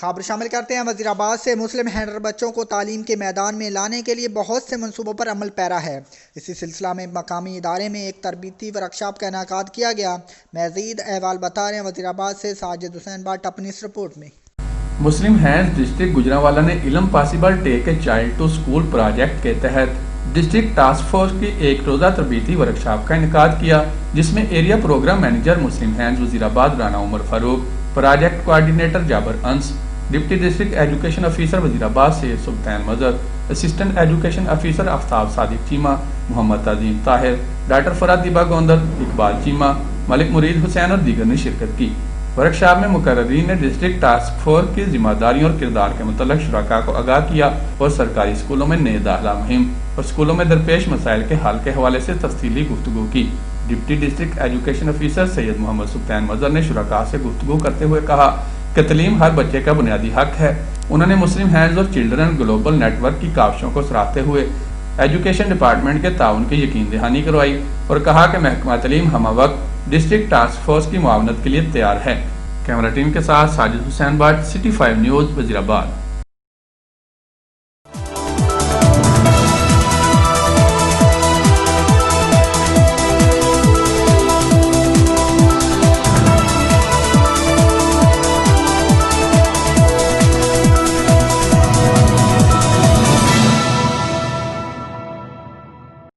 خبر شامل کرتے ہیں وزیر آباد سے مسلم ہینڈر بچوں کو تعلیم کے میدان میں لانے کے لیے بہت سے منصوبوں پر عمل پیرا ہے۔ اسی سلسلہ میں مقامی ادارے میں ایک تربیتی ورکشاپ کا انعقاد کیا گیا۔ مزید احوال بتا رہے ہیں وزیر آباد سے ساجد حسین بٹ اپنی اس رپورٹ میں۔ مسلم ہینڈز ڈسٹرکٹ گجرانوالہ نے علم possible take a child to school project کے تحت ڈسٹرکٹ ٹاسک فورس کی ایک روزہ تربیتی ورکشاپ کا انعقاد کیا، جس میں ایریا پروگرام مینیجر مسلم ہینڈز وزیر آباد رانا عمر فاروق، پروجیکٹ کوآرڈینیٹر جابر انس، ڈپٹی ڈسٹرکٹ ایجوکیشن افیسر وزیر آباد سید سلطان مظہر، اسسٹنٹ ایجوکیشن افیسر آفتاب صادق چیمہ، محمد عظیم طاہر، ڈاکٹر فرحت دیبا گوندر، اقبال چیمہ، ملک مرید حسین اور دیگر نے شرکت کی۔ ورکشاپ میں مقررین نے ڈسٹرکٹ ٹاسک فورس کی ذمہ داریوں اور کردار کے متعلق شرکاء کو آگاہ کیا اور سرکاری اسکولوں میں نئے داخلہ مہم اور اسکولوں میں درپیش مسائل کے حل کے حوالے سے تفصیلی گفتگو کی۔ ڈپٹی ڈسٹرکٹ ایجوکیشن افیسر سید محمد سلطان مظہر نے شرکاء سے گفتگو کرتے ہوئے کہا کہ تعلیم ہر بچے کا بنیادی حق ہے۔ انہوں نے مسلم ہینڈز اور چلڈرن گلوبل نیٹ ورک کی کاوشوں کو سراہتے ہوئے ایجوکیشن ڈپارٹمنٹ کے تعاون کی یقین دہانی کروائی اور کہا کہ محکمہ تعلیم ہمہ وقت ڈسٹرکٹ ٹاسک فورس کی معاونت کے لیے تیار ہے۔ کیمرہ ٹیم کے ساتھ ساجد حسین بٹ، سٹی 5 نیوز، وزیر آباد۔